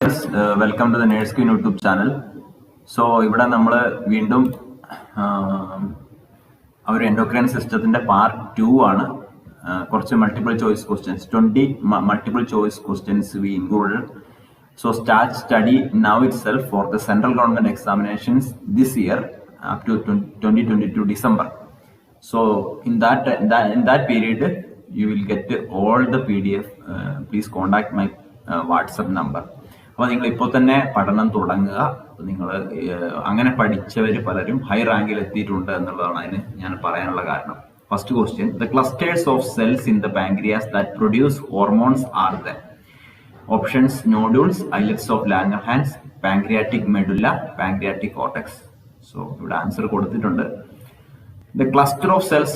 Welcome to the nurse queen YouTube channel. So ഇവിടെ നമ്മൾ വീണ്ടും ഒരു എൻഡോക്രൈൻ സിസ്റ്റത്തിന്റെ പാർട്ട് 2 ആണ്. കുറച്ച് multiple choice questions, 20 multiple choice questions we included. So start study now itself for the central government examinations this year up to 2022 December. So in that period you will get all the PDF. Please contact my WhatsApp number. അപ്പോൾ നിങ്ങൾ ഇപ്പോൾ തന്നെ പഠനം തുടങ്ങുക. നിങ്ങൾ അങ്ങനെ പഠിച്ചവർ പലരും high റാങ്കിൽ എത്തിയിട്ടുണ്ട് എന്നുള്ളതാണ് അതിന് ഞാൻ പറയാനുള്ള കാരണം. First question, the clusters of cells in the pancreas that produce hormones are the options: nodules, islets of Langerhans, pancreatic medulla, pancreatic cortex. So ഇവിടെ ആൻസർ കൊടുത്തിട്ടുണ്ട്. The cluster of cells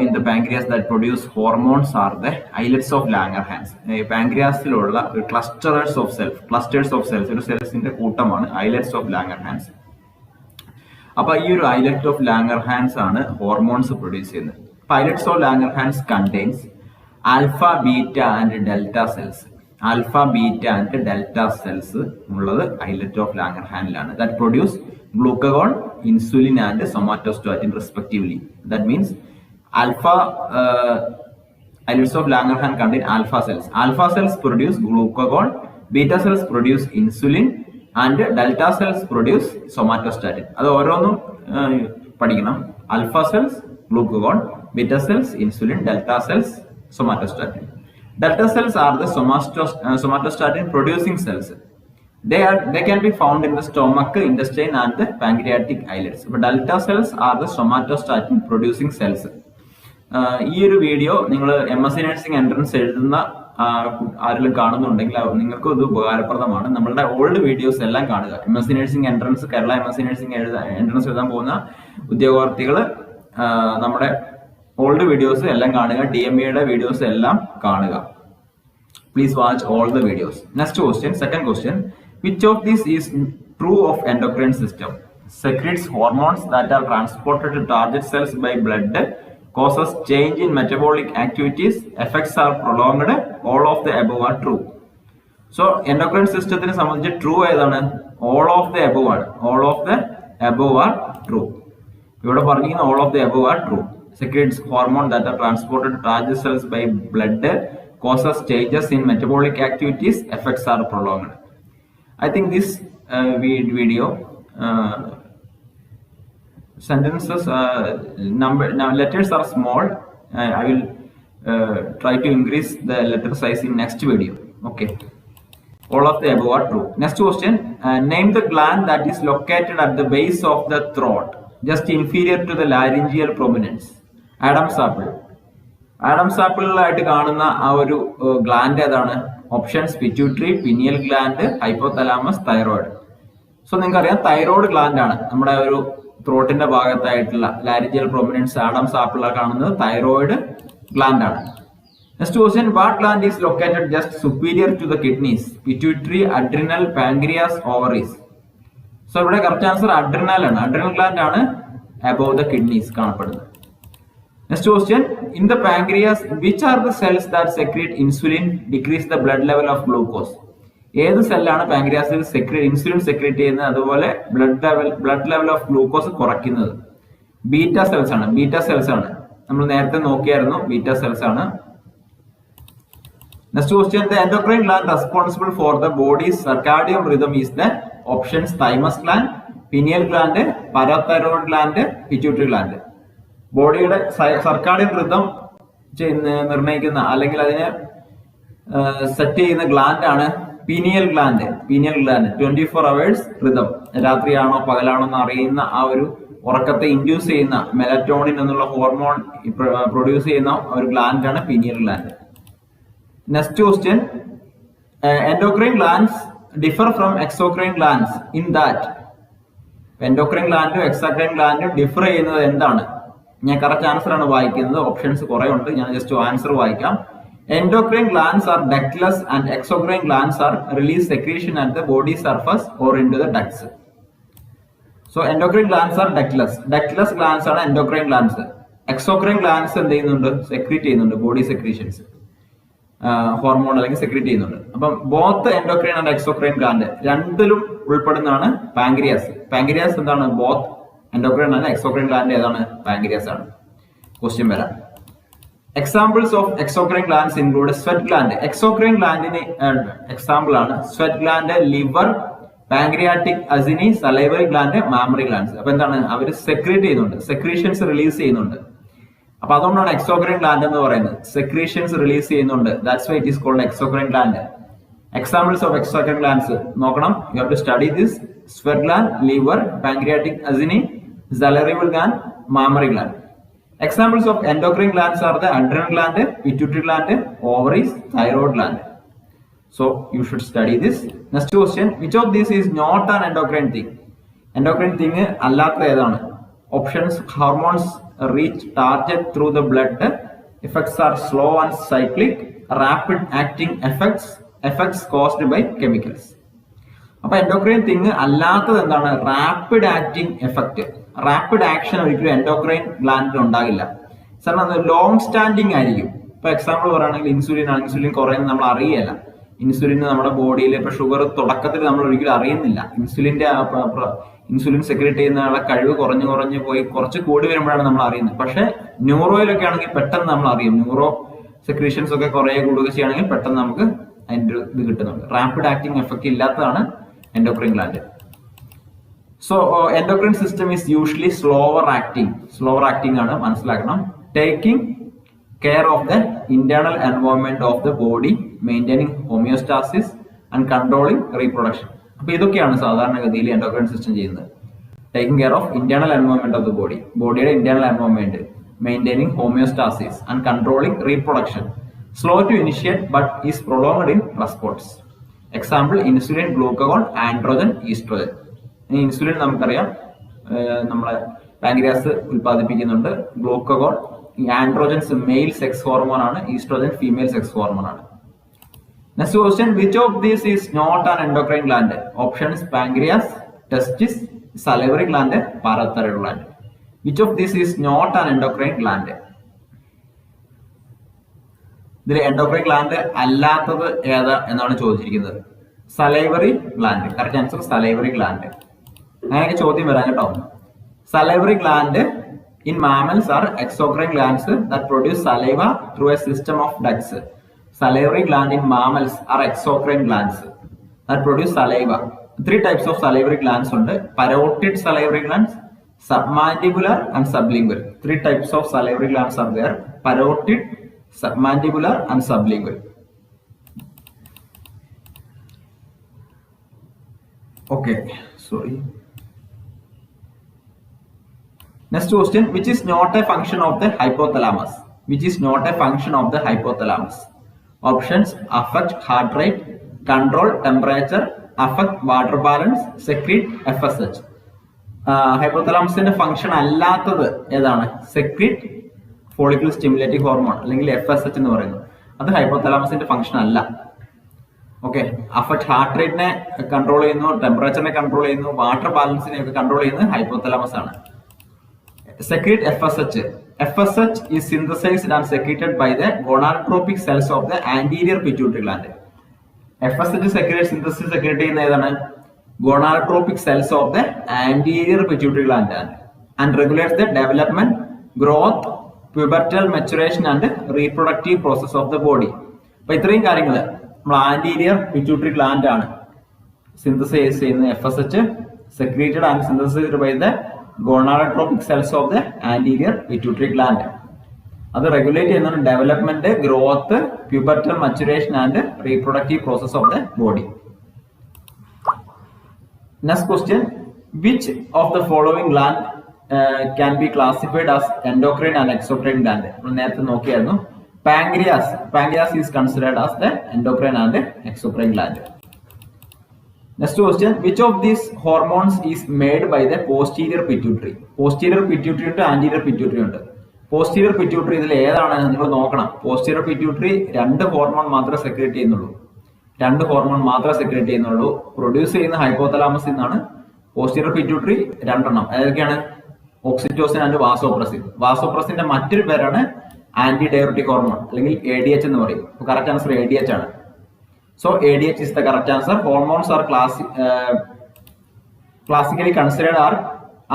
in the pancreas that produce hormones are the islets of Langerhans. പാൻക്രിയാസിലുള്ള ഒരു clusters of cells ഒരു സെൽസിന്റെ കൂട്ടമാണ് islets of Langerhans. അപ്പൊ ഈ ഒരു islet of Langerhans ആണ് hormones produce ചെയ്യുന്നത്. islets of Langerhans contains alpha, beta and delta cells. Alpha, beta and delta cells ഉള്ളത് islet of Langerhans that produce glucagon, insulin and somatostatin respectively. That means islets of Langerhans contain alpha cells. Alpha cells produce glucagon, beta cells produce insulin and delta cells produce somatostatin. അത് ഓരോന്നും പഠിക്കണം. Alpha cells, glucagon, beta cells, insulin, delta cells, somatostatin. Delta cells are the somatostatin producing cells. They can be found in the stomach, intestine and the pancreatic islets. But delta cells are the somatostatin producing cells. ഈ ഒരു video നിങ്ങൾ MSc nursing entrance എഴുതുന്ന ആരെങ്കിലും കാണുന്നുണ്ടെങ്കിൽ നിങ്ങൾക്ക് ഇത് ഉപകാരപ്രദമാണ്. നമ്മളുടെ ഓൾഡ് വീഡിയോസ് എല്ലാം കാണുക. MSc nursing entrance, Kerala MSc nursing entrance എഴുതാൻ പോകുന്ന ഉദ്യോഗാർത്ഥികൾ നമ്മുടെ ഓൾഡ് വീഡിയോസ് എല്ലാം കാണുക. DMEയുടെ വീഡിയോസ് എല്ലാം കാണുക. Please watch all the videos. Next question, second question. Which of these is true of endocrine system? Secretes hormones that are transported to target cells by blood, causes change in metabolic activities, effects are prolonged. All of the above are true. So endocrine system സംബന്ധിച്ച് true ഏതാണ്? All of the above ആണ്. All of the above are true. ഇവിടെ പറഞ്ഞിരിക്കുന്ന all of the above are true. Secretes hormones that are transported to target cells by blood, causes changes in metabolic activities, effects are prolonged. I think this video sentences now letters are small. I will try to increase the letter size in next video. Okay, all of the above are true. Next question, name the gland that is located at the base of the throat, just inferior to the laryngeal prominence. Adam's apple. Adam's ആപ്പിളിലായിട്ട് കാണുന്ന ആ ഒരു gland ഏതാണ്? Options: pituitary, pineal gland, hypothalamus, thyroid. So നിങ്ങൾക്ക് അറിയാം thyroid gland ആണ് നമ്മുടെ ഒരു ത്രോട്ടിന്റെ ഭാഗത്തായിട്ടുള്ള ലാരിഞ്ചിയൽ പ്രൊമിനൻസ് ആഡംസ് ആപ്പിളിലാണ് കാണുന്നത്. തൈറോയിഡ് ഗ്ലാൻഡ് ആണ്. Next question, what gland is located just superior to the kidneys? Pituitary, adrenal, pancreas, ovaries. So ഇവിടെ കറക്റ്റ് ആൻസർ അഡ്രിനൽ ആണ്. അഡ്രിനൽ ഗ്ലാൻഡ് ആണ് അബോവ് ദ കിഡ്നീസ് കാണപ്പെടുന്നത്. Next question, in the pancreas, which are the cells that secrete insulin, decrease the blood level of glucose? ഏത് സെല്ലാണ് പാൻക്രിയാസിൽ insulin secrete ചെയ്യുന്നത്, അതുപോലെ blood level of glucose കുറയ്ക്കുന്നത്? Beta cells ആണ്. Beta cells ആണ്. നമ്മൾ നേരത്തെ നോക്കിയായിരുന്നു, ബീറ്റ സെൽസ് ആണ്. Next question, the endocrine gland responsible for the body's circadian rhythm is the options: thymus gland, pineal gland, parathyroid gland, pituitary gland. ബോഡിയുടെ circadian rhythm നിർണ്ണയിക്കുന്ന അല്ലെങ്കിൽ അതിനെ സെറ്റ് ചെയ്യുന്ന ഗ്ലാൻഡ് ആണ് pineal gland. Pineal gland 24 hours rhythm, രാത്രിയാണോ പകലാണോ എന്ന് അറിയുന്ന ആ ഒരു ഉറക്കത്തെ ഇൻഡ്യൂസ് ചെയ്യുന്ന മെലറ്റോണിൻ എന്നുള്ള ഹോർമോൺ പ്രൊഡ്യൂസ് ചെയ്യുന്ന ഒരു ഗ്ലാൻഡ് ആണ് pineal gland. Next question, endocrine glands differ from exocrine glands in that. Endocrine ഗ്ലാൻഡും എക്സോക്രൈൻ ഗ്ലാൻഡും ഡിഫർ ചെയ്യുന്നത് എന്താണ്? ഞാൻ കറക്റ്റ് ആൻസർ ആണ് വായിക്കുന്നത്. ഓപ്ഷൻസ് കുറെ ഉണ്ട്, ഞാൻ ജസ്റ്റ് ആൻസർ വായിക്കാം. Endocrine glands are ductless and exocrine glands are release secretion at the body surface or into the ducts. So endocrine glands are ductless. Ductless glands are endocrine glands. Exocrine glands എന്ത് ചെയ്യുന്നുണ്ട്? Secrete ചെയ്യുന്നുണ്ട്, body secretions. Hormone അല്ലെങ്കിൽ secrete ചെയ്യുന്നുണ്ട്. അപ്പം both endocrine and exocrine gland രണ്ടിലും ഉൾപ്പെടുന്നതാണ് pancreas. Pancreas എന്താണ്? Both endocrine and exocrine gland ഏതാണ്? പാങ്ക്രിയാസ് ആണ്. ക്വസ്റ്റ്യൻ വരാം. Examples of exocrine glands include sweat gland. Exocrine ഗ്ലാൻഡിന് എക്സാമ്പിൾ ആണ് sweat gland, liver, pancreatic acini, salivary gland, mammary glands. അപ്പൊ എന്താണ്? അവർ സെക്രീറ്റ് ചെയ്യുന്നുണ്ട്, സെക്രീഷൻസ് റിലീസ് ചെയ്യുന്നുണ്ട്. അപ്പൊ അതുകൊണ്ടാണ് എക്സോക്രൈൻ ഗ്ലാൻഡ് എന്ന് പറയുന്നത്. സെക്രീഷൻസ് റിലീസ് ചെയ്യുന്നുണ്ട്. That's why it is called exocrine gland. Examples of exocrine glands നോക്കണം. You have to study this. Sweat gland, liver, pancreatic acini, salivary gland, mammary gland. Examples of endocrine glands are the adrenal gland, pituitary gland, ovaries, thyroid gland. So you should study this. Next question, which of these is not an endocrine thing? Endocrine thing allatha edana? Options: hormones reach target through the blood, effects are slow and cyclic, rapid acting effects caused by chemicals. അപ്പൊ endocrine thing അല്ലാത്തത് എന്താണ്? Rapid acting effect. Rapid action ഒരിക്കലും endocrine ഗ്ലാൻഡിൽ ഉണ്ടാകില്ല. കാരണം അത് long standing ആയിരിക്കും. ഇപ്പൊ example പറയുകയാണെങ്കിൽ ഇൻസുലിൻ ആണ്. ഇൻസുലിൻ കുറയുന്നത് നമ്മൾ അറിയില്ല. ഇൻസുലിൻ നമ്മുടെ ബോഡിയിൽ ഇപ്പൊ ഷുഗർ തുടക്കത്തിൽ നമ്മൾ ഒരിക്കലും അറിയുന്നില്ല. ഇൻസുലിൻ സെക്രീറ്റ് ചെയ്യുന്ന കഴിവ് കുറഞ്ഞു പോയി കുറച്ച് കൂടി വരുമ്പോഴാണ് നമ്മൾ അറിയുന്നത്. പക്ഷെ ന്യൂറോയിലൊക്കെ ആണെങ്കിൽ പെട്ടെന്ന് നമ്മൾ അറിയും. ന്യൂറോ സെക്രീഷൻസ് ഒക്കെ കുറെ കൂടുക ചെയ്യുകയാണെങ്കിൽ പെട്ടെന്ന് നമുക്ക് അതിന്റെ ഇത് കിട്ടുന്നുണ്ട്. റാപ്പിഡ് ആക്ടിങ് എഫക്ട് ഇല്ലാത്തതാണ് endocrine gland. So endocrine system is usually slower acting ആണ് മനസ്സിലാക്കണം. Taking care of the internal environment of the body, maintaining homeostasis and controlling reproduction. അപ്പൊ ഇതൊക്കെയാണ് സാധാരണഗതിയിൽ എൻഡോക്രൈൻ സിസ്റ്റം ചെയ്യുന്നത്. Taking care of internal environment of the body, ബോഡിയുടെ internal environment, maintaining homeostasis and controlling reproduction. Slow to initiate but is prolonged in response. Example insulin, glucagon, androgen, oestrogen. Insulin നമുക്കറിയാം നമ്മളെ pancreas ഉൽപ്പാദിപ്പിക്കുന്നുണ്ട്. ഗ്ലൂക്കഗോൺ, androgens male sex hormone ആണ്, oestrogen female sex hormone ആണ്. Next question, which of these is not an endocrine gland? Options: pancreas, testis, salivary gland, parathyroid gland. Which of these is not an endocrine gland? ഇതിൽ endocrine gland അല്ലാത്തത് ഏതാ എന്നാണ് ചോദിച്ചിരിക്കുന്നത്. Salivary gland. Correct answer salivary gland. അങ്ങനെയൊക്കെ ചോദ്യം വരാൻ കേട്ടോ. Salivary gland in mammals are exocrine glands that produce saliva through a system of ducts. Salivary gland in mammals are exocrine glands that produce saliva. 3 types of salivary glands ഉണ്ട്. Parotid salivary glands, submandibular and sublingual. 3 types of salivary glands are there. Parotid, submandibular and sublingual. Okay, sorry. Next question, which is not a function of the hypothalamus? Which is not a function of the hypothalamus? Options: affect heart rate, control temperature, affect water balance, secrete FSH. ഹൈപ്പോതലാമസിന്റെ function അല്ലാത്തത് ഏതാണ്? Secrete follicle stimulating hormone അല്ലെങ്കിൽ FSH എന്ന് പറയുന്നത്. അത് ഹൈപ്പോതലാമസിന്റെ function അല്ല. Okay, affect heart റേറ്റിനെ കൺട്രോൾ ചെയ്യുന്നു, ടെമ്പറേച്ചറിനെ കൺട്രോൾ ചെയ്യുന്നു, വാട്ടർ ബാലൻസിനെ ഒക്കെ കൺട്രോൾ ചെയ്യുന്നത് ഹൈപ്പോതലാമസ് ആണ്. Secrete FSH. FSH is synthesized and secreted by the gonadotropic cells of the anterior pituitary gland. FSH synthesis secrete ചെയ്യുന്ന ഏതാണ്? Gonadotropic cells of the anterior pituitary gland and regulates the development, growth, pubertal maturation and reproductive process of the body. അപ്പോൾ ഇത്രയും കാര്യങ്ങൾ നമ്മൾ anterior pituitary gland ആണ് synthesise ചെയ്യുന്ന FSH, secreted and synthesized by the gonadotropic cells of the anterior pituitary gland. അത് regulate ചെയ്യുന്ന development, growth, pubertal maturation and reproductive process of the body. Next question, which of the following gland can be classified as endocrine and exocrine gland? നമ്മൾ നേരത്തെ നോക്കിയായിരുന്നു. Pancreas is considered as the endocrine and exocrine gland. Next question, which of these hormones is made by the posterior pituitary? Posterior pituitary ഉണ്ട്, anterior pituitary ഉണ്ട്. Posterior pituitary ഇതിൽ ഏതാണ് നിങ്ങൾ നോക്കണം. Posterior pituitary 2 hormone മാത്രമേ സെക്രീറ്റ് ചെയ്യുന്നുള്ളൂ. Produce ചെയ്യുന്ന ഹൈപ്പോതലാമസിൽ നിന്നാണ്. പോസ്റ്റീരിയർ പിറ്റ്യൂട്ടറി 2 ഏതൊക്കെയാണ്? Oxytocin and vasopressin. വാസോപ്രസിന്റെ മറ്റൊരു പേരാണ് ആന്റി ഡയററ്റിക് ഹോർമോൺ അല്ലെങ്കിൽ ADH എന്ന് പറയും. കറക്റ്റ് ആൻസർ ADH ആണ്. So ADH is the correct answer. Hormones are classically considered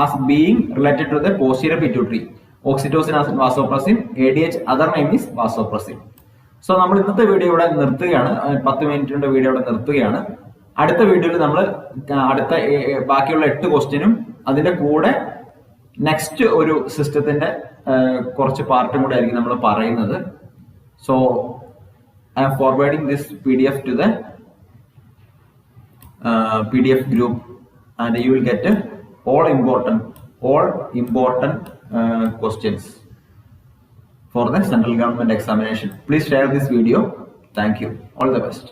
as being related to the posterior pituitary. Oxytocin as vasopressin, ADH other name is vasopressin. So നമ്മൾ ഇന്നത്തെ video ഇവിടെ നിർത്തുകയാണ്. 10 മിനിറ്റിന്റെ video ഇവിടെ നിർത്തുകയാണ്. അടുത്ത വീഡിയോയിൽ നമ്മൾ അടുത്ത ബാക്കിയുള്ള 8 ക്വസ്റ്റ്യനും അതിന്റെ കൂടെ നെക്സ്റ്റ് ഒരു സിസ്റ്റത്തിന്റെ കുറച്ച് പാർട്ടും കൂടെ ആയിരിക്കും നമ്മൾ പറയുന്നത്. So I am forwarding this PDF to the PDF group, and you will get all important questions for the central government examination. Please share this video. Thank you. All the best.